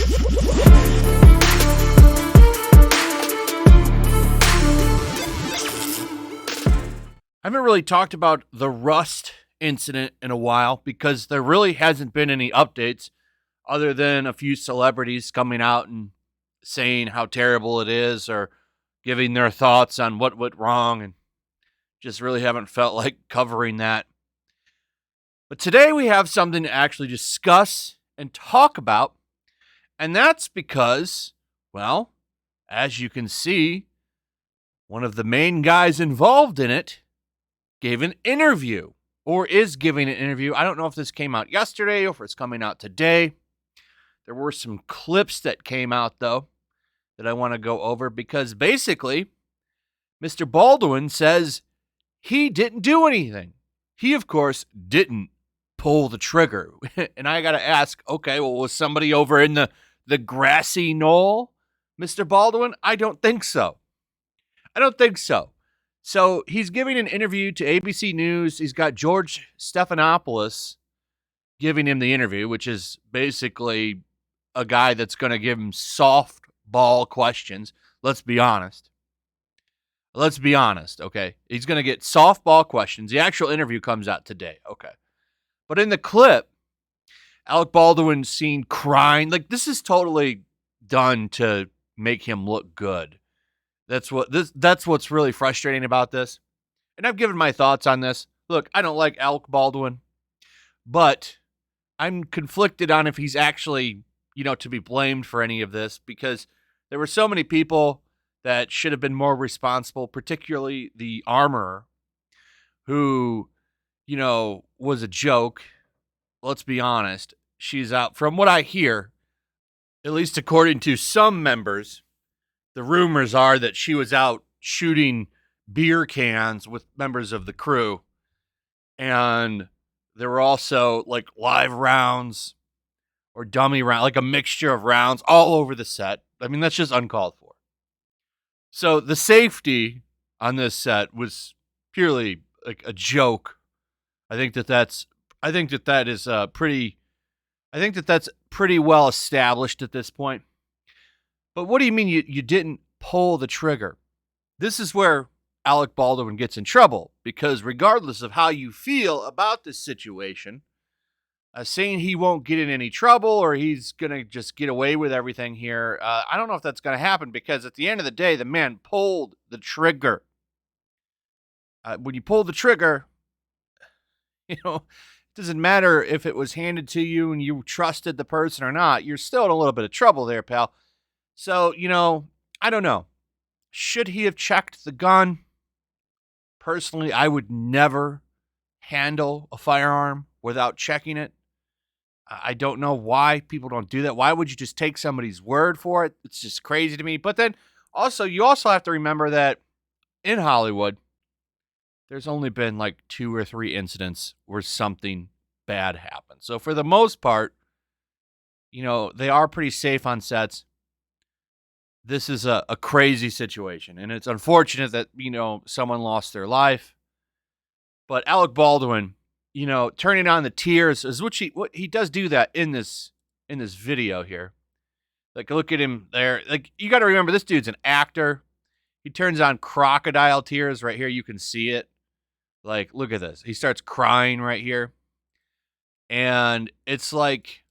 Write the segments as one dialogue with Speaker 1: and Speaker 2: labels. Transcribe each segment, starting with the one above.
Speaker 1: I haven't really talked about the Rust incident in a while because there really hasn't been any updates other than a few celebrities coming out and saying how terrible it is or giving their thoughts on what went wrong, and just really haven't felt like covering that. But today we have something to actually discuss and talk about, and that's because, well, as you can see, one of the main guys involved in it gave an interview, or is giving an interview. I don't know if this came out yesterday or if it's coming out today. There were some clips that came out, though, that I want to go over because basically, Mr. Baldwin says he didn't do anything. He, of course, didn't pull the trigger. And I got to ask, okay, well, was somebody over in the grassy knoll, Mr. Baldwin? I don't think so. So he's giving an interview to ABC News. He's got George Stephanopoulos giving him the interview, which is basically a guy that's going to give him softball questions. Let's be honest, okay? He's going to get softball questions. The actual interview comes out today, okay? But in the clip, Alec Baldwin's seen crying. Like, this is totally done to make him look good. That's what's really frustrating about this. And I've given my thoughts on this. Look, I don't like Alec Baldwin, but I'm conflicted on if he's actually, to be blamed for any of this, because there were so many people that should have been more responsible, particularly the armorer, who, was a joke. Let's be honest. She's out, from what I hear, at least according to some members, the rumors are that she was out shooting beer cans with members of the crew. And there were also like live rounds or dummy rounds, like a mixture of rounds all over the set. I mean, that's just uncalled for. So the safety on this set was purely like a joke. I think that's pretty well established at this point. But what do you mean you didn't pull the trigger? This is where Alec Baldwin gets in trouble, because regardless of how you feel about this situation, saying he won't get in any trouble or he's going to just get away with everything here, I don't know if that's going to happen, because at the end of the day, the man pulled the trigger. When you pull the trigger, it doesn't matter if it was handed to you and you trusted the person or not. You're still in a little bit of trouble there, pal. So, I don't know. Should he have checked the gun? Personally, I would never handle a firearm without checking it. I don't know why people don't do that. Why would you just take somebody's word for it? It's just crazy to me. But then you also have to remember that in Hollywood, there's only been like 2 or 3 incidents where something bad happened. So for the most part, they are pretty safe on sets. This is a crazy situation, and it's unfortunate that, someone lost their life. But Alec Baldwin, turning on the tears is what he does do that in this video here. Like, look at him there. Like, you got to remember, this dude's an actor. He turns on crocodile tears right here. You can see it. Like, look at this. He starts crying right here. And it's like,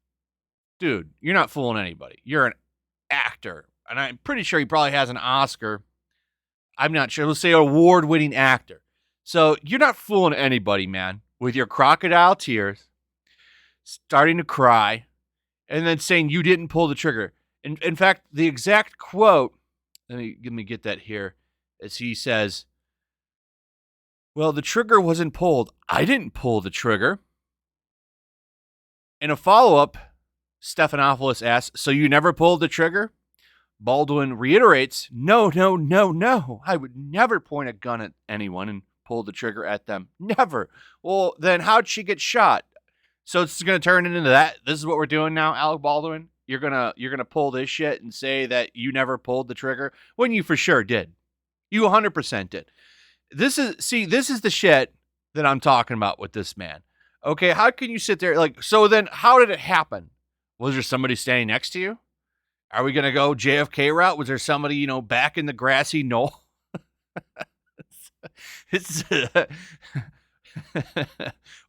Speaker 1: dude, you're not fooling anybody. You're an actor. And I'm pretty sure he probably has an Oscar. I'm not sure. Let's say award-winning actor. So you're not fooling anybody, man, with your crocodile tears, starting to cry, and then saying you didn't pull the trigger. In fact, the exact quote, let me get that here, as he says, well, the trigger wasn't pulled. I didn't pull the trigger. In a follow-up, Stephanopoulos asks, so you never pulled the trigger? Baldwin reiterates, no. I would never point a gun at anyone and pull the trigger at them. Never. Well, then how'd she get shot? So it's going to turn into that. This is what we're doing now, Alec Baldwin. You're gonna pull this shit and say that you never pulled the trigger when you for sure did. You 100% did. This is the shit that I'm talking about with this man. Okay, how can you sit there so then how did it happen? Was there somebody standing next to you? Are we going to go JFK route? Was there somebody, back in the grassy knoll?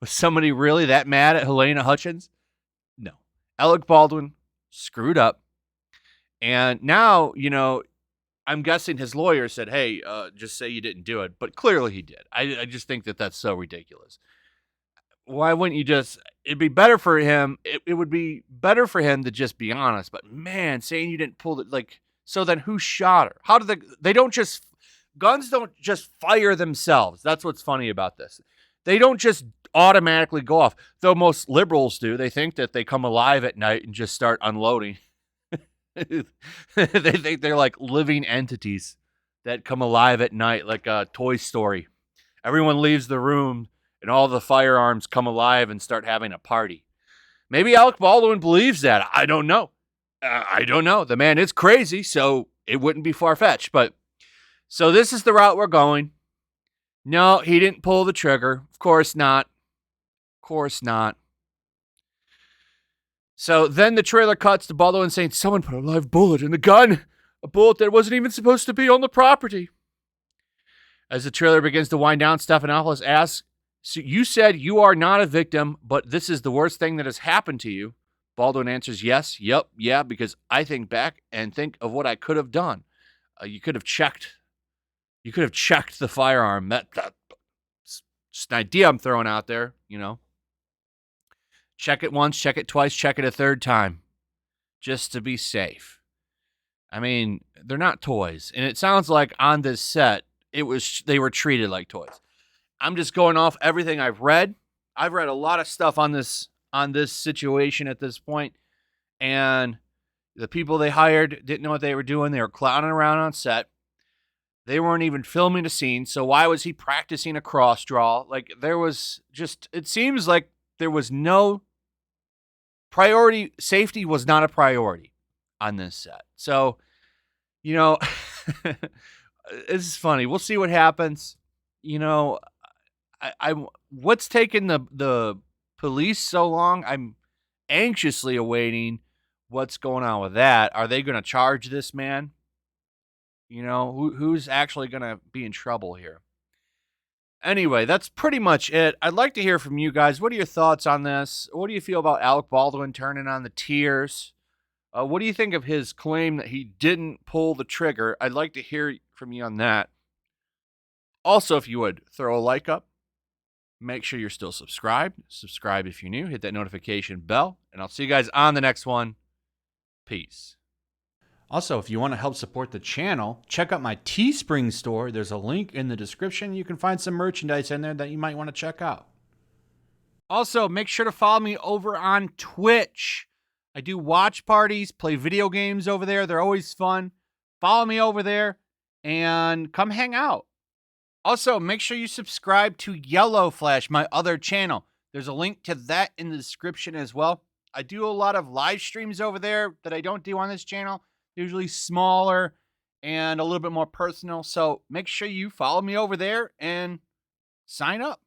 Speaker 1: Was somebody really that mad at Helena Hutchins? No. Alec Baldwin screwed up. And now, I'm guessing his lawyer said, hey, just say you didn't do it. But clearly he did. I just think that that's so ridiculous. Why wouldn't you just, it'd be better for him. It would be better for him to just be honest. But man, saying you didn't pull it, so then who shot her? How did guns don't just fire themselves. That's what's funny about this. They don't just automatically go off. Though most liberals do. They think that they come alive at night and just start unloading. They think they're like living entities that come alive at night, like a Toy Story. Everyone leaves the room and all the firearms come alive and start having a party. Maybe Alec Baldwin believes that. I don't know. I don't know. The man is crazy, so it wouldn't be far-fetched. But so this is the route we're going. No, he didn't pull the trigger. Of course not. Of course not. So then the trailer cuts to Baldwin saying, someone put a live bullet in the gun. A bullet that wasn't even supposed to be on the property. As the trailer begins to wind down, Stephanopoulos asks, so you said you are not a victim, but this is the worst thing that has happened to you. Baldwin answers, yes, yep, yeah, because I think back and think of what I could have done. You could have checked the firearm. That's just an idea I'm throwing out there, Check it once, check it twice, check it a third time, just to be safe. I mean, they're not toys, and it sounds like on this set, they were treated like toys. I'm just going off everything I've read. I've read a lot of stuff on this situation at this point, and the people they hired didn't know what they were doing. They were clowning around on set. They weren't even filming a scene, so why was he practicing a cross draw? It seems like there was no priority. Safety was not a priority on this set. So, this is funny. We'll see what happens. What's taking the police so long? I'm anxiously awaiting what's going on with that. Are they going to charge this man? Who's actually going to be in trouble here? Anyway, that's pretty much it. I'd like to hear from you guys. What are your thoughts on this? What do you feel about Alec Baldwin turning on the tears? What do you think of his claim that he didn't pull the trigger? I'd like to hear from you on that. Also, if you would, throw a like up. Make sure you're still subscribed. Subscribe if you're new. Hit that notification bell. And I'll see you guys on the next one. Peace. Also, if you want to help support the channel, check out my Teespring store. There's a link in the description. You can find some merchandise in there that you might want to check out. Also, make sure to follow me over on Twitch. I do watch parties, play video games over there. They're always fun. Follow me over there and come hang out. Also, make sure you subscribe to YellowFlash, my other channel. There's a link to that in the description as well. I do a lot of live streams over there that I don't do on this channel. Usually smaller and a little bit more personal. So make sure you follow me over there and sign up.